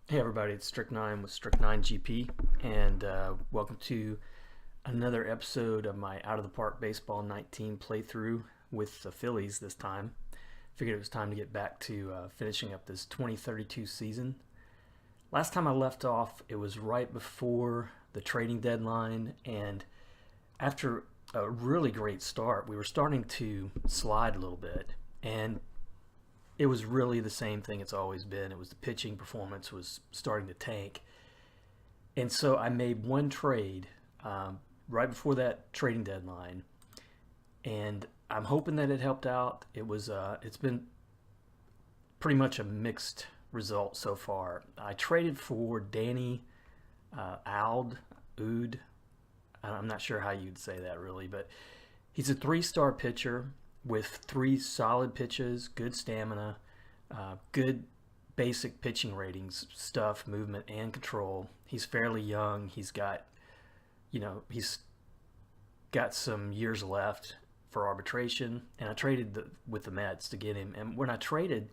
Hey everybody, it's Strict9 with Strict9 GP, and welcome to another episode of my Out of the Park Baseball 19 playthrough with the Phillies this time. Figured it was time to get back to finishing up this 2032 season. Last time I left off, it was right before the trading deadline, and after a really great start, we were starting to slide a little bit, and it was really the same thing it's always been. It was the pitching performance was starting to tank. And so I made one trade right before that trading deadline, and I'm hoping that it helped out. It's been pretty much a mixed result so far. I traded for Danny Ald, Ood. I'm not sure how you'd say that really, but he's a three-star pitcher with three solid pitches, good stamina, good basic pitching ratings, stuff, movement, and control. He's fairly young. He's got some years left for arbitration, and I traded with the Mets to get him. And when I traded,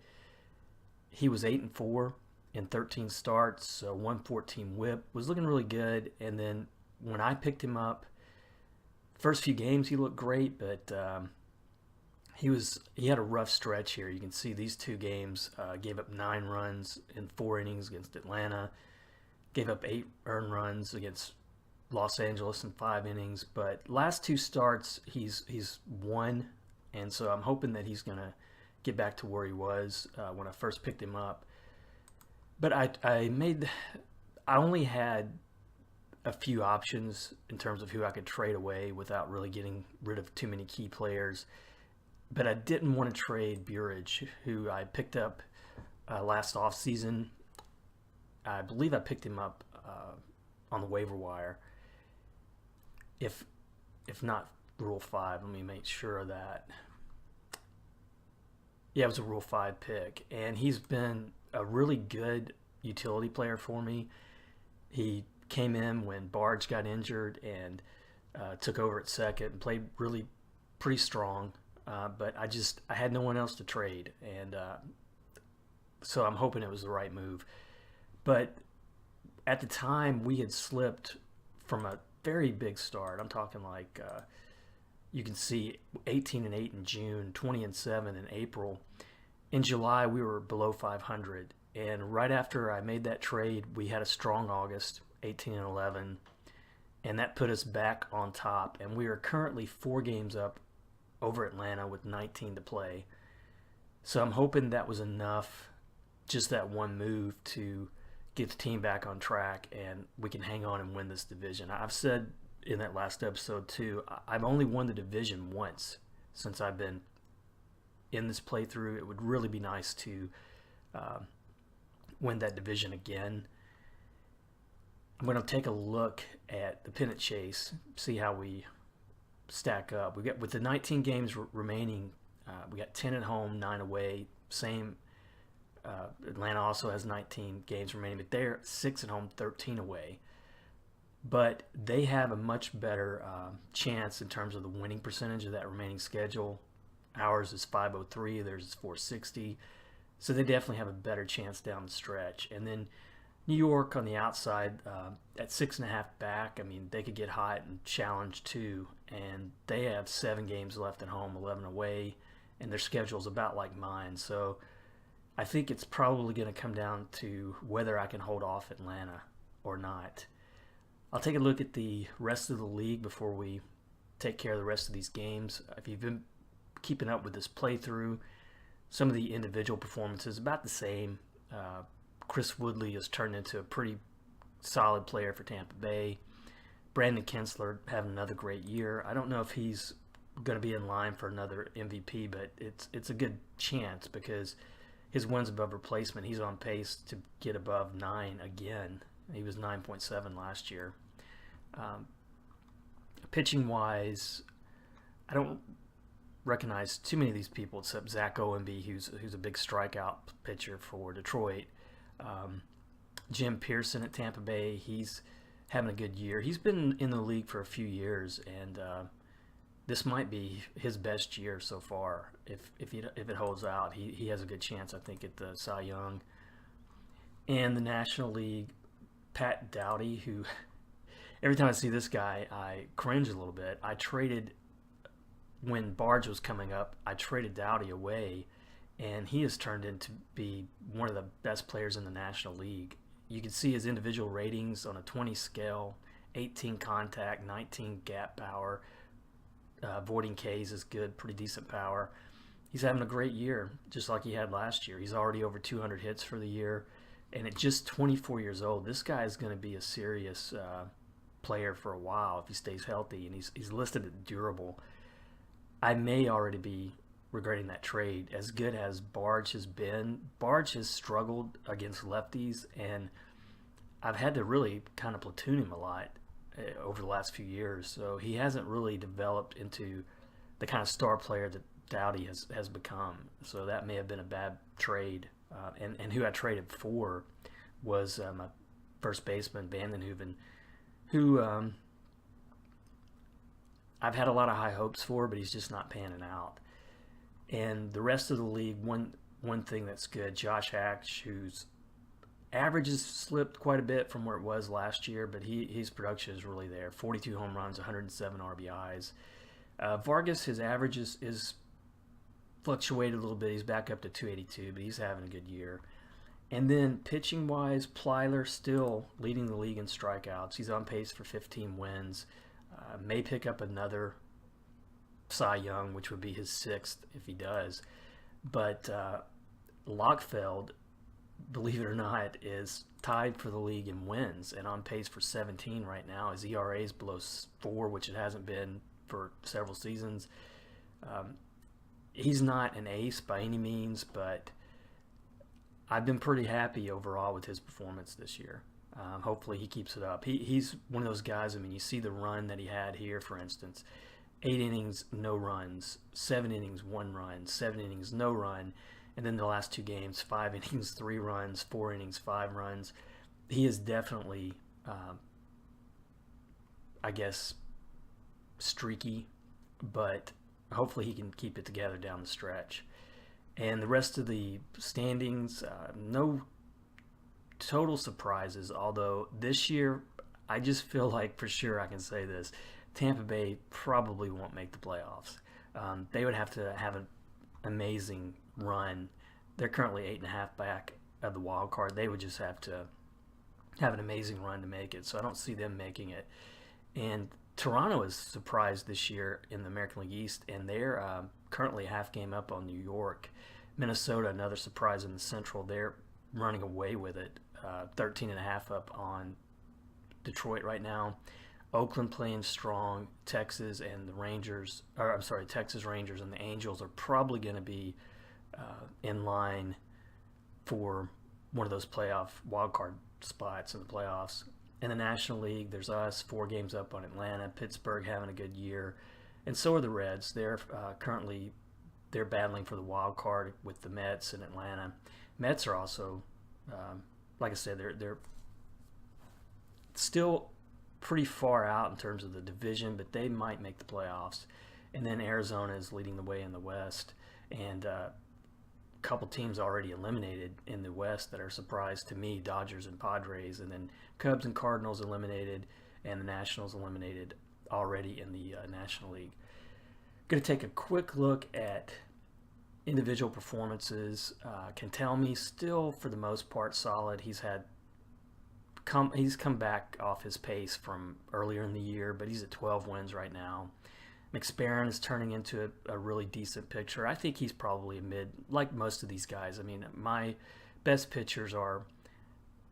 he was 8-4 in 13 starts, so 114 WHIP, was looking really good. And then when I picked him up, first few games he looked great, but he had a rough stretch here. You can see these two games, gave up 9 runs in 4 innings against Atlanta, gave up 8 earned runs against Los Angeles in 5 innings. But last 2 starts he's won, and so I'm hoping that he's gonna get back to where he was when I first picked him up. But I only had a few options in terms of who I could trade away without really getting rid of too many key players. But I didn't want to trade Burridge, who I picked up last offseason. I believe I picked him up on the waiver wire. If not Rule 5, let me make sure of that. Yeah, it was a Rule 5 pick, and he's been a really good utility player for me. He came in when Barge got injured and took over at second and played really pretty strong. But I had no one else to trade, and so I'm hoping it was the right move. But at the time, we had slipped from a very big start. I'm talking like you can see 18-8 in June, 20-7 in April. In July, we were below 500, and right after I made that trade, we had a strong August, 18-11, and that put us back on top. And we are currently 4 games up over Atlanta with 19 to play. So I'm hoping that was enough, just that one move, to get the team back on track and we can hang on and win this division. I've said in that last episode too, I've only won the division once since I've been in this playthrough. It would really be nice to win that division again. I'm going to take a look at the pennant chase, see how we stack up. We got, with the 19 games remaining, we got 10 at home, 9 away. Same. Atlanta also has 19 games remaining, but they're 6 at home, 13 away. But they have a much better chance in terms of the winning percentage of that remaining schedule. Ours is 503, theirs is 460. So they definitely have a better chance down the stretch. And then New York on the outside at 6.5 back. I mean, they could get hot and challenge too. And they have 7 games left at home, 11 away, and their schedule is about like mine. So I think it's probably going to come down to whether I can hold off Atlanta or not. I'll take a look at the rest of the league before we take care of the rest of these games. If you've been keeping up with this playthrough, some of the individual performances about the same. Chris Woodley has turned into a pretty solid player for Tampa Bay. Brandon Kinsler having another great year. I don't know if he's going to be in line for another MVP, but it's a good chance because his wins above replacement, he's on pace to get above 9 again. He was 9.7 last year. Pitching wise, I don't recognize too many of these people except Zach Owenby, who's a big strikeout pitcher for Detroit. Jim Pearson at Tampa Bay, he's having a good year. He's been in the league for a few years, and this might be his best year so far. If it holds out, he has a good chance, I think, at the Cy Young. In the National League, Pat Dowdy, who every time I see this guy, I cringe a little bit. I traded when Barge was coming up. I traded Dowdy away, and he has turned into be one of the best players in the National League. You can see his individual ratings on a 20 scale: 18 contact, 19 gap power, avoiding Ks is good, pretty decent power. He's having a great year, just like he had last year. He's already over 200 hits for the year, and at just 24 years old, this guy is going to be a serious player for a while if he stays healthy, and he's listed as durable. I may already be regretting that trade. As good as Barge has been, Barge has struggled against lefties, and I've had to really kind of platoon him a lot over the last few years. So he hasn't really developed into the kind of star player that Dowdy has become. So that may have been a bad trade. And who I traded for was my first baseman, Vandenhoeven, who I've had a lot of high hopes for, but he's just not panning out. And the rest of the league, one thing that's good, Josh Hatch, whose average has slipped quite a bit from where it was last year, but his production is really there. 42 home runs, 107 RBIs. Vargas, his average is fluctuated a little bit. He's back up to 282, but he's having a good year. And then pitching-wise, Plyler still leading the league in strikeouts. He's on pace for 15 wins. May pick up another Cy Young, which would be his 6th if he does. But Lockfeld, believe it or not, is tied for the league in wins and on pace for 17 right now. His ERA is below 4, which it hasn't been for several seasons. He's not an ace by any means, but I've been pretty happy overall with his performance this year. Hopefully he keeps it up. He's one of those guys, I mean, you see the run that he had here, for instance. 8 innings, no runs. 7 innings, 1 run. 7 innings, no run. And then the last 2 games, 5 innings, 3 runs. 4 innings, 5 runs. He is definitely, I guess, streaky, but hopefully he can keep it together down the stretch. And the rest of the standings, no total surprises, although this year I just feel like for sure I can say this, Tampa Bay probably won't make the playoffs. They would have to have an amazing run. They're currently 8.5 back of the wild card. They would just have to have an amazing run to make it, so I don't see them making it. And Toronto is surprised this year in the American League East, and they're currently a half game up on New York. Minnesota, another surprise in the Central. They're running away with it, 13.5 up on Detroit right now. Oakland playing strong. Texas and the Rangers, Texas Rangers and the Angels are probably going to be in line for one of those playoff wildcard spots in the playoffs. In the National League, there's us, 4 games up on Atlanta. Pittsburgh having a good year, and so are the Reds. They're currently battling for the wild card with the Mets and Atlanta. Mets are also, like I said, they're still pretty far out in terms of the division, but they might make the playoffs. And then Arizona is leading the way in the West, and a couple teams already eliminated in the West that are surprised to me, Dodgers and Padres, and then Cubs and Cardinals eliminated, and the Nationals eliminated already in the National League. Going to take a quick look at individual performances. Cantelmi still, for the most part, solid. He's come back off his pace from earlier in the year, but he's at 12 wins right now. McSparren is turning into a really decent pitcher. I think he's probably a mid, like most of these guys. I mean, my best pitchers are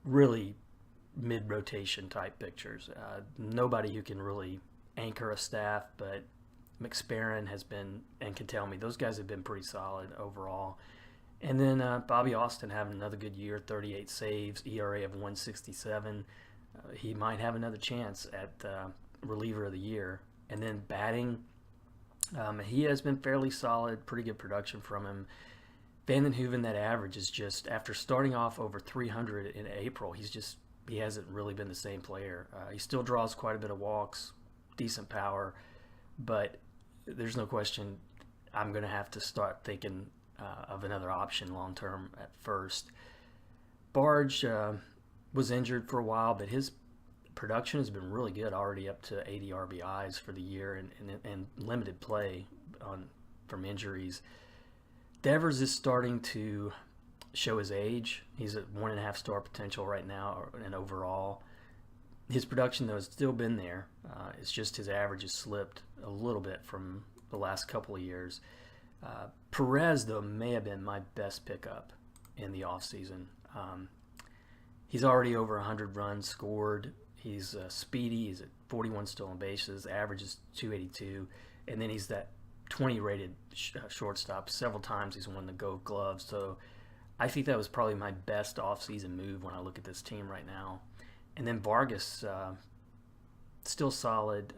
really mid-rotation type pitchers. Nobody who can really anchor a staff, but McSparren has been, and Cantelmi, those guys have been pretty solid overall. And then Bobby Austin having another good year, 38 saves, ERA of 167. He might have another chance at reliever of the year. And then batting, he has been fairly solid, pretty good production from him. Vandenhoeven, that average is just, after starting off over 300 in April, he hasn't really been the same player. He still draws quite a bit of walks, decent power, but there's no question I'm going to have to start thinking of another option long term at first. Barge was injured for a while, but his production has been really good, already up to 80 RBIs for the year and limited play from injuries. Devers is starting to show his age. He's at 1.5 star potential right now, and overall, his production though has still been there. It's just his average has slipped a little bit from the last couple of years. Perez though may have been my best pickup in the offseason. He's already over 100 runs scored. He's speedy. He's at 41 stolen bases. Average is 282, and then he's that 20 rated shortstop. Several times he's won the Gold Glove. So I think that was probably my best offseason move when I look at this team right now. And then Vargas, still solid.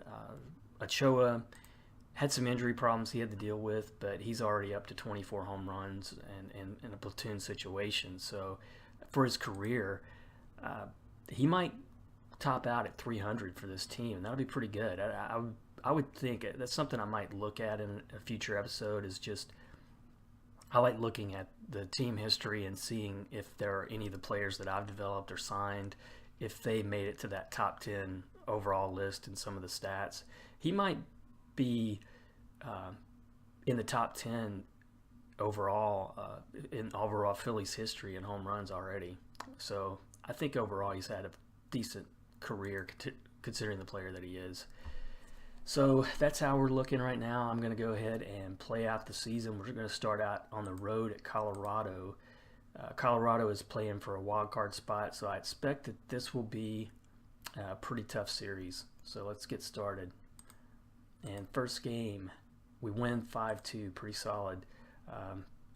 Ochoa had some injury problems he had to deal with, but he's already up to 24 home runs and in a platoon situation. So for his career, he might top out at 300 for this team, and that'll be pretty good. I would think that's something I might look at in a future episode. Is just I like looking at the team history and seeing if there are any of the players that I've developed or signed, if they made it to that top 10 overall list in some of the stats. He might be in the top 10 overall in overall Phillies history in home runs already. So I think overall he's had a decent career considering the player that he is. So that's how we're looking right now. I'm going to go ahead and play out the season. We're going to start out on the road at Colorado. Colorado is playing for a wild card spot, so I expect that this will be a pretty tough series. So let's get started. And first game, we win 5-2, pretty solid.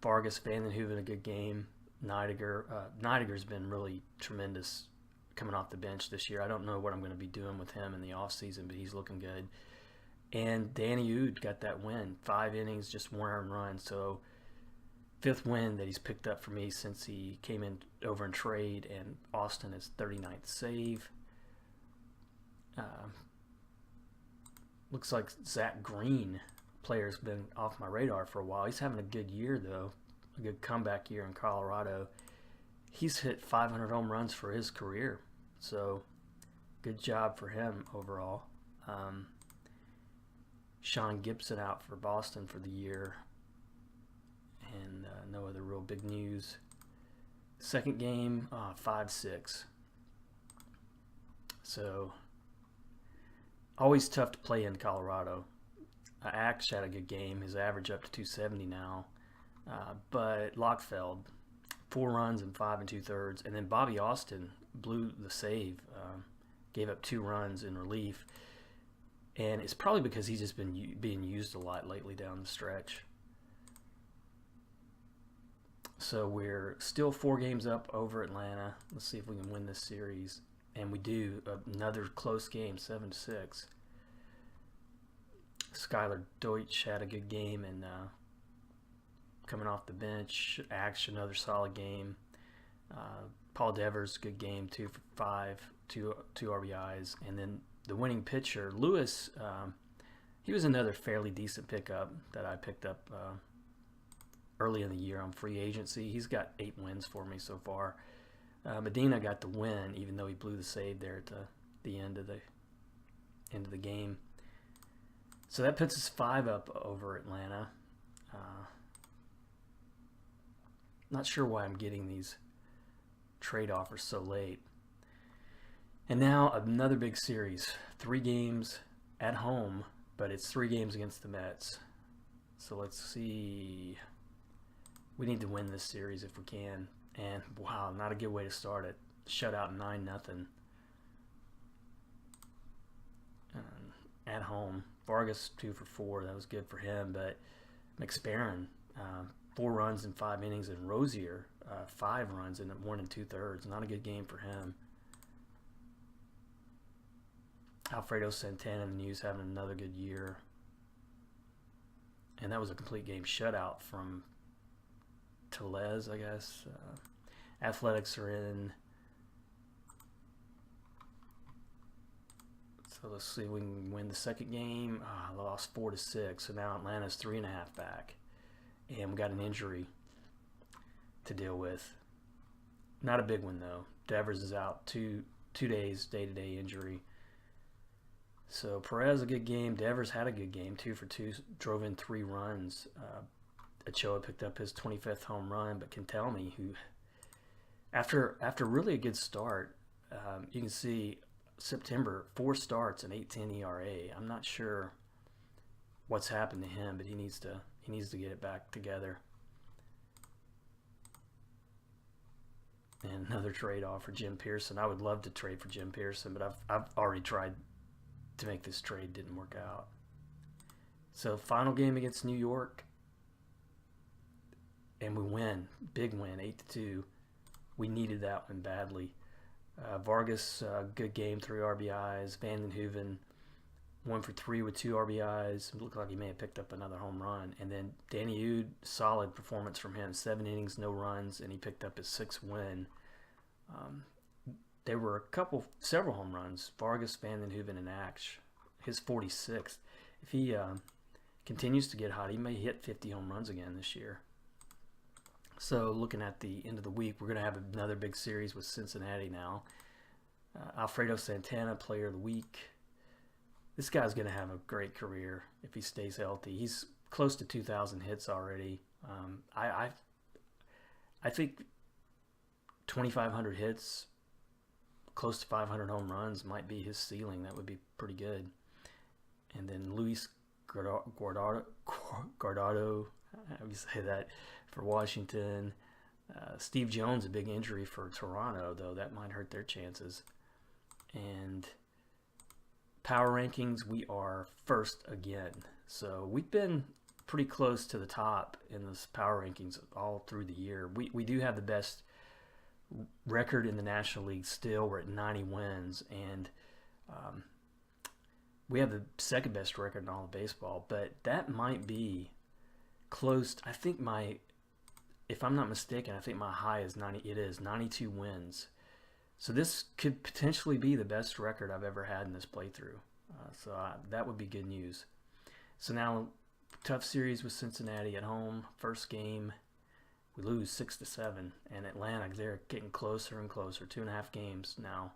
Vargas, Vandenhoeven, a good game. Neidiger's been really tremendous coming off the bench this year. I don't know what I'm going to be doing with him in the offseason, but he's looking good. And Danny Ood got that win. 5 innings, just 1 earned run. So 5th win that he's picked up for me since he came in over in trade. And Austin is 39th save. Looks like Zach Green, player's been off my radar for a while. He's having a good year, though. A good comeback year in Colorado. He's hit 500 home runs for his career. So good job for him overall. Sean Gibson out for Boston for the year. And no other real big news. Second game, 5-6. So always tough to play in Colorado. Axe had a good game. His average up to 270 now. But Lockfeld, 4 runs in 5 2/3. And then Bobby Austin blew the save. Gave up 2 runs in relief. And it's probably because he's just been being used a lot lately down the stretch. So we're still 4 games up over Atlanta. Let's see if we can win this series. And we do. Another close game, 7-6. Skylar Deutsch had a good game and coming off the bench. Axe, another solid game. Paul Devers, good game, 2 for 5, 2 RBIs. And then the winning pitcher, Lewis, he was another fairly decent pickup that I picked up early in the year on free agency. He's got 8 wins for me so far. Medina got the win, even though he blew the save there at the end of the game. So that puts us 5 up over Atlanta. Not sure why I'm getting these trade offers so late. And now another big series. 3 games at home, but it's 3 games against the Mets. So let's see. We need to win this series if we can. And wow, not a good way to start it. Shutout 9-0. At home. Vargas 2 for 4. That was good for him. But McSparron, 4 runs in 5 innings, and Rozier 5 runs in 1 2/3. Not a good game for him. Alfredo Santana in the news having another good year. And that was a complete game shutout from Tellez, I guess. Athletics are in. So let's see if we can win the second game. I lost 4-6, so now Atlanta's 3.5 back. And we got an injury to deal with. Not a big one though. Devers is out 2 days, day-to-day injury. So Perez a good game. Devers had a good game, 2 for 2, drove in 3 runs. Ochoa picked up his 25th home run, but Kentelme, who after really a good start, you can see September 4 starts and 8.10 ERA. I'm not sure what's happened to him, but he needs to get it back together. And another trade off for Jim Pearson. I would love to trade for Jim Pearson, but I've already tried to make this trade, didn't work out. So final game against New York, and we win, big win, 8-2. We needed that one badly. Vargas, good game, 3 RBIs. Vandenhoeven, 1 for 3 with 2 RBIs. It looked like he may have picked up another home run. And then Danny Ude, solid performance from him. 7 innings, no runs, and he picked up his 6th win. There were several home runs. Vargas, Vandenhoeven, and Axe, his 46th. If he continues to get hot, he may hit 50 home runs again this year. So looking at the end of the week, we're going to have another big series with Cincinnati now. Alfredo Santana, Player of the Week. This guy's going to have a great career if he stays healthy. He's close to 2,000 hits already. I think 2,500 hits, close to 500 home runs might be his ceiling. That would be pretty good. And then Luis Guardado, how do you say that, for Washington. Steve Jones, a big injury for Toronto, though. That might hurt their chances. And power rankings, we are first again. So we've been pretty close to the top in this power rankings all through the year. We do have the best record in the National League still. We're at 90 wins. And we have the second best record in all of baseball. But that might be close. I think if I'm not mistaken, I think my high is 90. It is 92 wins. So this could potentially be the best record I've ever had in this playthrough. That would be good news. So now, tough series with Cincinnati at home. First game, we lose 6-7, and Atlanta, they're getting closer and closer. 2.5 games now.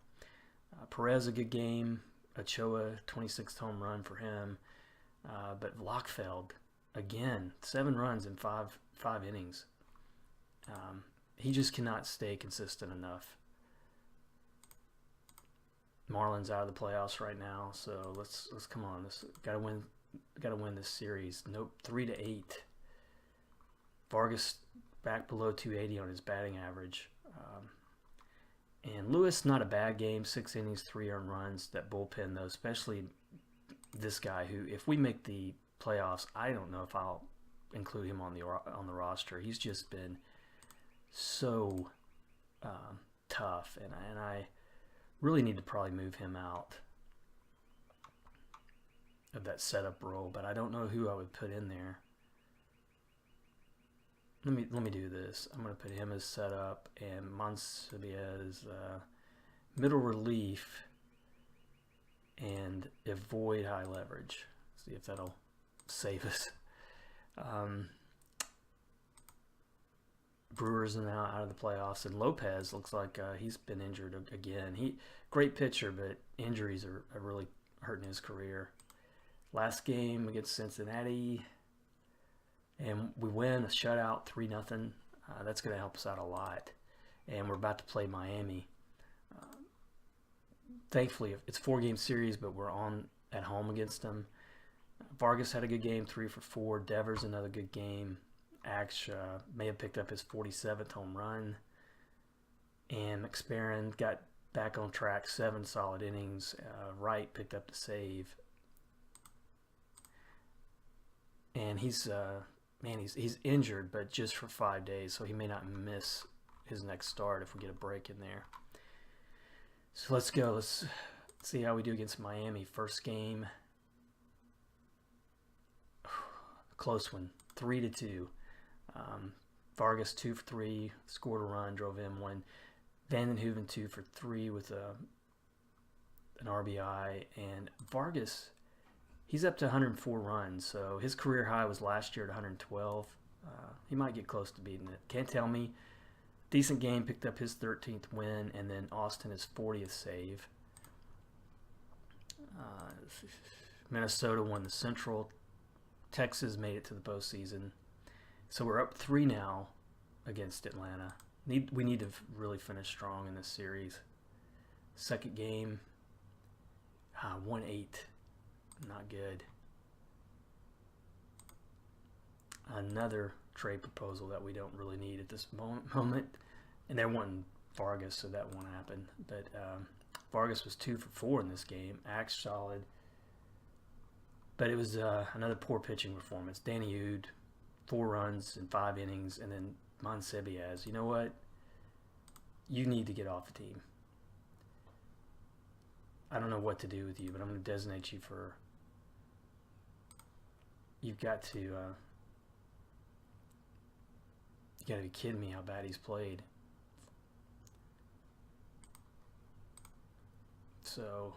Perez, a good game. Ochoa, 26th home run for him. But Lockfeld, again, 7 runs in five innings. He just cannot stay consistent enough. Marlins out of the playoffs right now, so let's come on. Gotta win this series. Nope, 3-8. Vargas back below 280 on his batting average. And Lewis, not a bad game. 6 innings, 3 earned runs. That bullpen though, especially this guy who, if we make the playoffs, I don't know if I'll include him on the roster. He's just been so tough, and I really need to probably move him out of that setup role, but I don't know who I would put in there. Let me do this. I'm going to put him as setup and Monsibia as middle relief and avoid high leverage. See if that'll save us. Brewers are now out of the playoffs, and Lopez looks like he's been injured again. Great pitcher, but injuries are really hurting his career. Last game against Cincinnati, and we win a shutout, 3-0. That's going to help us out a lot. And we're about to play Miami. Thankfully, it's a 4-game series, but we're on at home against them. Vargas had a good game, 3 for 4. Devers, another good game. Axe may have picked up his 47th home run. And McSparren got back on track, 7 solid innings. Wright picked up the save. And he's injured, but just for 5 days, so he may not miss his next start if we get a break in there. So let's go. Let's see how we do against Miami. First game, close one, 3-2. Vargas 2 for 3, scored a run, drove in 1. Vandenhoeven 2 for 3 with an RBI, and Vargas, he's up to 104 runs, so his career high was last year at 112. He might get close to beating it. Can't tell me. decent game, picked up his 13th win, and then Austin his 40th save. Minnesota won the Central. Texas made it to the postseason. So we're up 3 now against Atlanta. We need to really finish strong in this series. Second game, 1-8. Not good. Another trade proposal that we don't really need at this moment. And they're wanting Vargas, so that won't happen. But Vargas was 2 for 4 in this game. Axe solid. But it was another poor pitching performance. Danny Ude, 4 runs in 5 innings. And then Monsebiaz, you know what? You need to get off the team. I don't know what to do with you, but I'm going to designate you for... You've got to... you got to be kidding me how bad he's played. So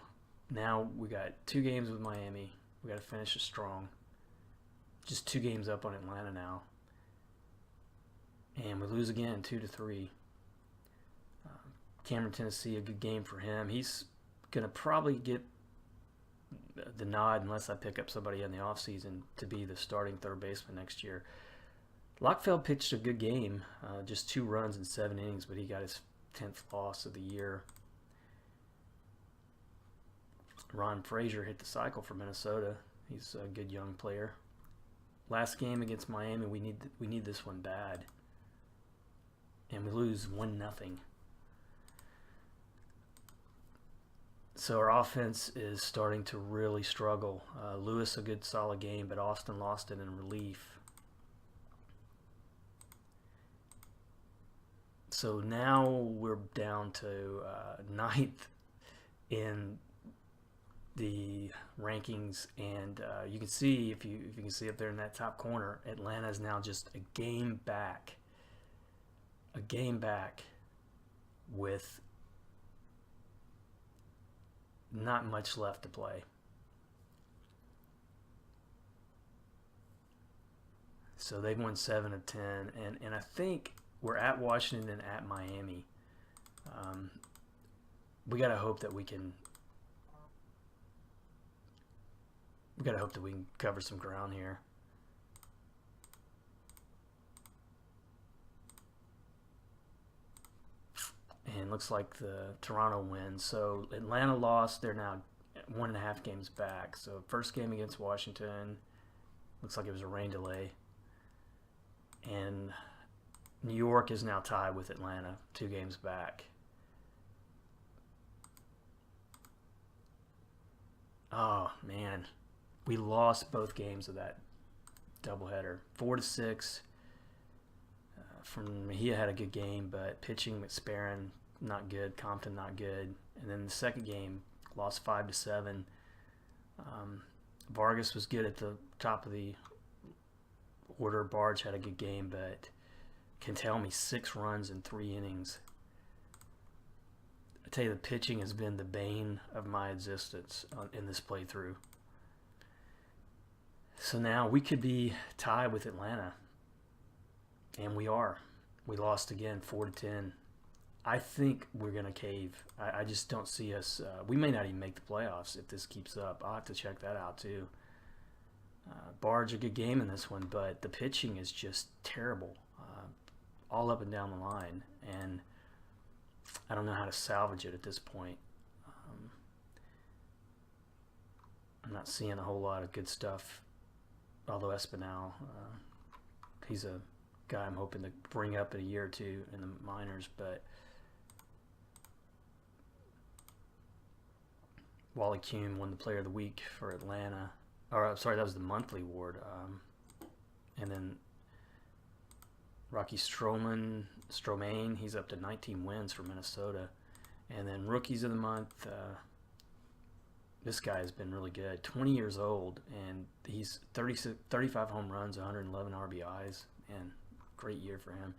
now we got 2 games with Miami. We got to finish it strong. Just 2 games up on Atlanta now. And we lose again, 2-3. Cameron, Tennessee, a good game for him. He's going to probably get the nod unless I pick up somebody in the offseason to be the starting third baseman next year. Lockfeld pitched a good game, just 2 runs in 7 innings, but he got his 10th loss of the year. Ron Frazier hit the cycle for Minnesota. He's a good young player. Last game against Miami, we need this one bad. And we lose 1-0. So our offense is starting to really struggle. Lewis, a good solid game, but Austin lost it in relief. So now we're down to 9th in the rankings, and you can see, if you can see up there in that top corner, Atlanta is now just a game back with not much left to play. So they've won 7 of 10, and I think we're at Washington and at Miami. We gotta hope that we can. We gotta hope that we can cover some ground here. And looks like the Toronto wins. So Atlanta lost. They're now 1.5 games back. So first game against Washington, looks like it was a rain delay. And New York is now tied with Atlanta, 2 games back. Oh, man. We lost both games of that doubleheader. 4-6. From Mejia had a good game, but pitching, McSparron not good, Compton not good. And then the second game, lost 5-7. Vargas was good at the top of the order. Barge had a good game, but can tell me 6 runs in 3 innings. I tell you, the pitching has been the bane of my existence in this playthrough. So now we could be tied with Atlanta. And we are. We lost again, 4-10. I think we're going to cave. I just don't see us. We may not even make the playoffs if this keeps up. I'll have to check that out too. Barge, a good game in this one, but the pitching is just terrible. All up and down the line. And I don't know how to salvage it at this point. I'm not seeing a whole lot of good stuff. Although Espinal, he's a guy I'm hoping to bring up in a year or 2 in the minors, but Wally Kuhn won the Player of the Week for Atlanta. Or sorry, that was the monthly award. And then Rocky Stroman, he's up to 19 wins for Minnesota. And then Rookies of the Month, this guy has been really good. 20 years old, and he's 35 home runs, 111 RBIs, and great year for him.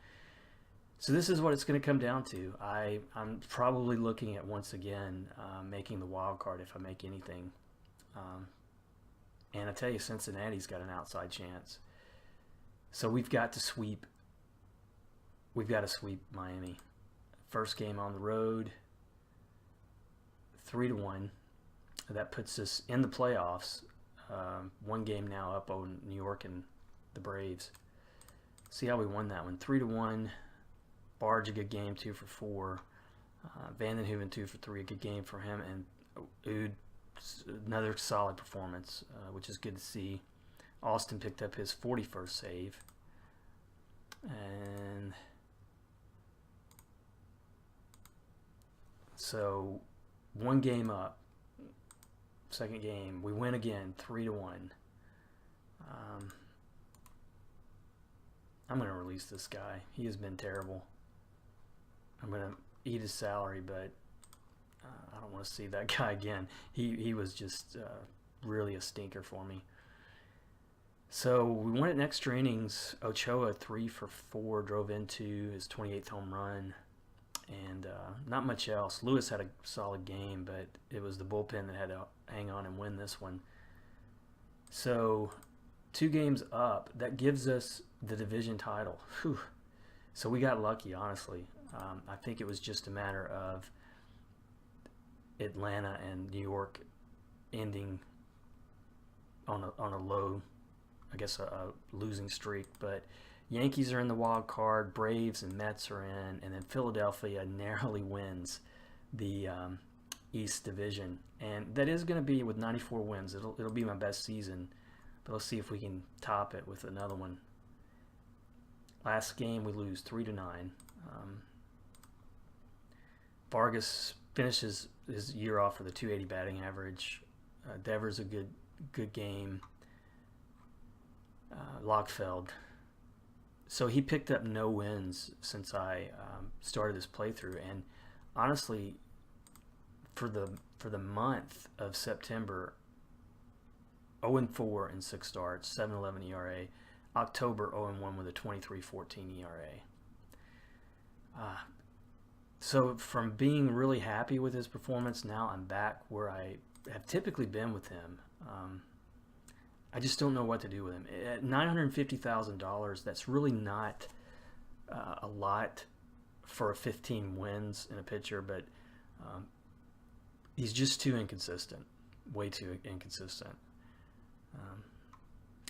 So this is what it's going to come down to. I'm probably looking at, once again, making the wild card if I make anything. And I tell you, Cincinnati's got an outside chance. So we've got to sweep we've got to sweep Miami. First game on the road, 3-1. That puts us in the playoffs. One game now up on New York and the Braves. See how we won that one. 3-1. Barge, a good game, 2 for 4. Vandenhoeven, 2 for 3, a good game for him. And Ood, another solid performance, which is good to see. Austin picked up his 41st save. And so one game up. Second game, we win again, 3-1. I'm going to release this guy. He has been terrible. I'm going to eat his salary, but I don't want to see that guy again. He was just really a stinker for me. So we won it in extra innings. Ochoa 3 for 4, drove into his 28th home run, and not much else. Lewis had a solid game, but it was the bullpen that had to hang on and win this one. So 2 games up, that gives us the division title. Whew. So we got lucky, honestly. I think it was just a matter of Atlanta and New York ending on a low, I guess a losing streak. But Yankees are in the wild card, Braves and Mets are in, and then Philadelphia narrowly wins the East Division. And that is going to be with 94 wins. It'll be my best season, but let's see if we can top it with another one. Last game we lose 3-9. Vargas finishes his year off with a 280 batting average. Devers a good game. Lockfeld. So he picked up no wins since I started this playthrough, and honestly, for the month of September, 0-4 in 6 starts, 7.11 ERA. October 0-1 with a 23.14 ERA. So from being really happy with his performance, now I'm back where I have typically been with him. I just don't know what to do with him. At $950,000, that's really not a lot for 15 wins in a pitcher, but he's just too inconsistent, way too inconsistent.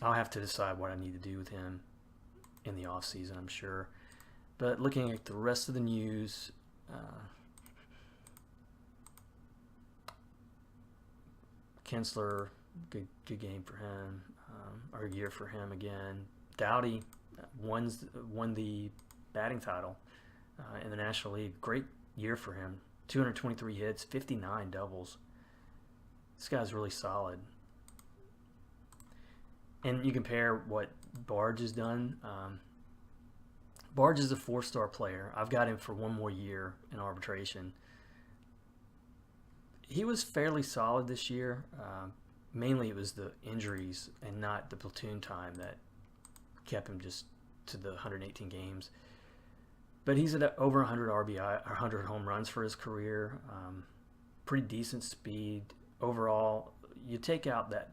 I'll have to decide what I need to do with him in the offseason, I'm sure. But looking at the rest of the news, Kinsler, good game for him, or year for him again. Dowdy won the batting title in the National League. Great year for him. 223 hits, 59 doubles. This guy's really solid. And you compare what Barge has done. Barge is a 4-star player. I've got him for one more year in arbitration. He was fairly solid this year. Mainly it was the injuries and not the platoon time that kept him just to the 118 games. But he's at over 100 RBI, or 100 home runs for his career. Pretty decent speed. Overall, you take out that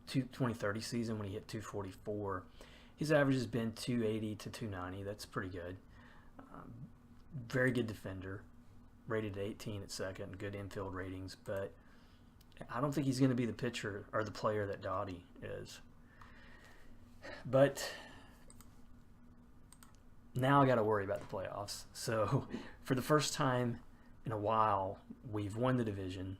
2030 season when he hit 244, his average has been 280 to 290. That's pretty good. Very good defender, rated 18 at second, good infield ratings, but I don't think he's going to be the pitcher or the player that Dowdy is. But now I got to worry about the playoffs. So for the first time in a while, we've won the division,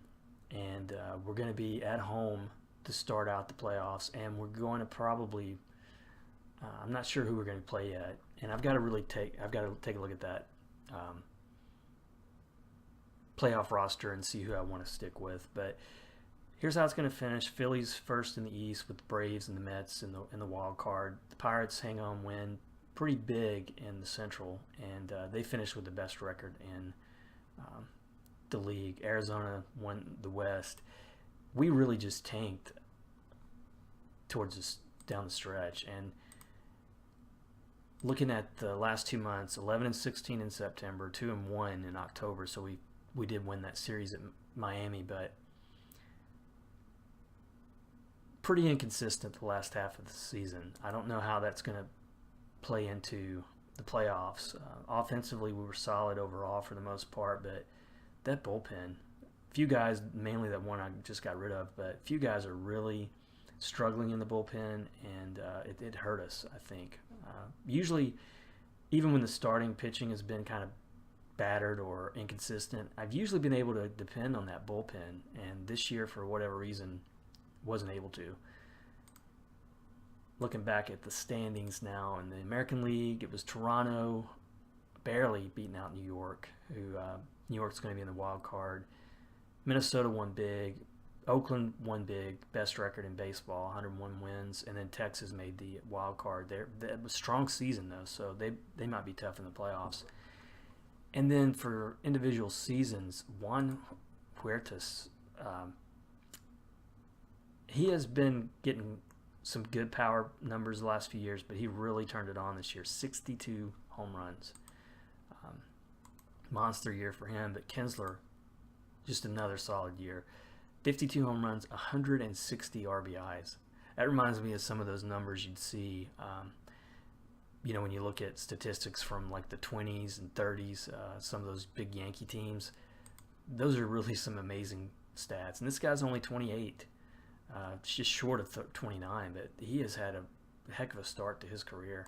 and we're going to be at home to start out the playoffs, and we're going to probably I'm not sure who we're going to play yet, and I've got to take a look at that playoff roster and see who I want to stick with. But here's how it's going to finish: Phillies first in the East with the Braves and the Mets in the wild card. The Pirates hang on, win pretty big in the Central, and they finished with the best record in the league. Arizona won the West. We really just tanked towards us down the stretch, and looking at the last 2 months, 11-16 in September, 2-1 in October. So we did win that series at Miami, but pretty inconsistent the last half of the season. I don't know how that's going to play into the playoffs. Offensively, we were solid overall for the most part, but that bullpen, few guys, mainly that one I just got rid of, but few guys are really struggling in the bullpen, and it hurt us, I think. Usually, even when the starting pitching has been kind of battered or inconsistent, I've usually been able to depend on that bullpen, and this year, for whatever reason, wasn't able to. Looking back at the standings now in the American League, it was Toronto barely beating out New York, who New York's going to be in the wild card. Minnesota won big. Oakland won big, best record in baseball, 101 wins, and then Texas made the wild card. It was a strong season, though, so they might be tough in the playoffs. And then for individual seasons, Juan Huertas, he has been getting some good power numbers the last few years, but he really turned it on this year. 62 home runs. Monster year for him, but Kinsler, just another solid year. 52 home runs, 160 RBIs. That reminds me of some of those numbers you'd see, when you look at statistics from like the 20s and 30s, some of those big Yankee teams. Those are really some amazing stats. And this guy's only 28. It's just short of 29, but he has had a heck of a start to his career.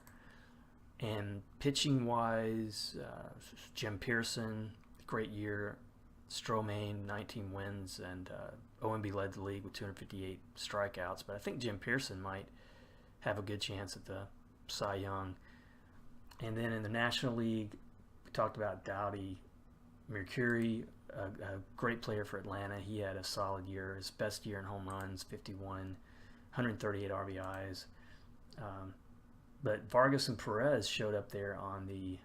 And pitching-wise, Jim Pearson, great year. Stromain, 19 wins, and OMB led the league with 258 strikeouts. But I think Jim Pearson might have a good chance at the Cy Young. And then in the National League, we talked about Dowdy. Mercury, a great player for Atlanta. He had a solid year, his best year in home runs, 51, 138 RBIs. But Vargas and Perez showed up there on the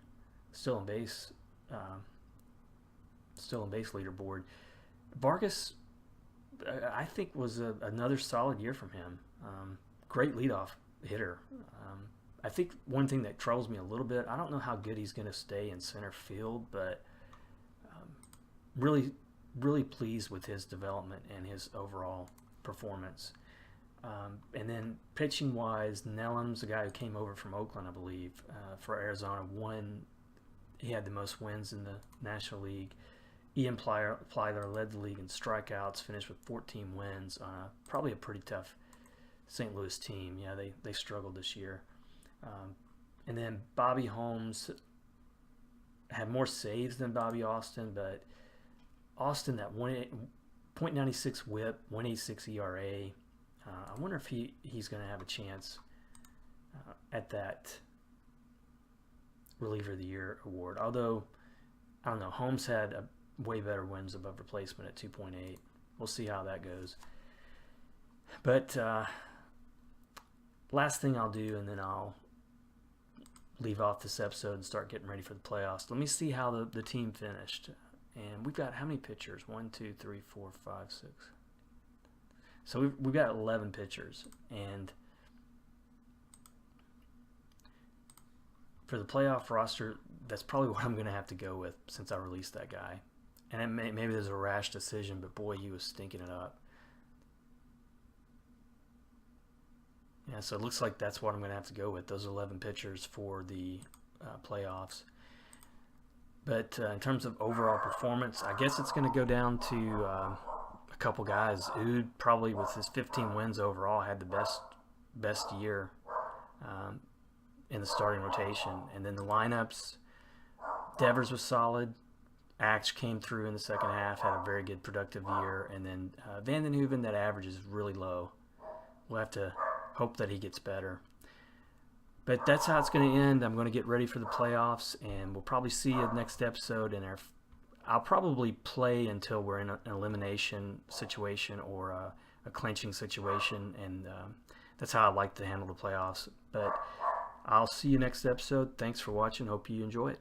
still in base leaderboard. Vargas, I think, was another solid year from him. Great leadoff hitter. I think one thing that troubles me a little bit, I don't know how good he's going to stay in center field, but really, really pleased with his development and his overall performance. And then pitching-wise, Nellum's a guy who came over from Oakland, I believe, for Arizona. He had the most wins in the National League. Ian Plyler led the league in strikeouts, finished with 14 wins on probably a pretty tough St. Louis team. Yeah, they struggled this year. And then Bobby Holmes had more saves than Bobby Austin, but Austin, that .96 whip, 1.86 ERA. I wonder if he's going to have a chance at that Reliever of the Year award. Although, I don't know, Holmes had a way better wins above replacement at 2.8. We'll see how that goes. But last thing I'll do, and then I'll leave off this episode and start getting ready for the playoffs. Let me see how the team finished. And we've got how many pitchers? 1, 2, 3, 4, 5, 6. So we've got 11 pitchers. And for the playoff roster, that's probably what I'm going to have to go with since I released that guy. And maybe there's a rash decision, but boy, he was stinking it up. Yeah, so it looks like that's what I'm going to have to go with, those 11 pitchers for the playoffs. But in terms of overall performance, I guess it's going to go down to a couple guys. Ood, probably with his 15 wins overall, had the best year in the starting rotation. And then the lineups, Devers was solid. Axe came through in the second half, had a very good productive year. And then Vandenhoeven, that average is really low. We'll have to hope that he gets better. But that's how it's going to end. I'm going to get ready for the playoffs, and we'll probably see you next episode. And I'll probably play until we're in an elimination situation or a clinching situation, and that's how I like to handle the playoffs. But I'll see you next episode. Thanks for watching. Hope you enjoy it.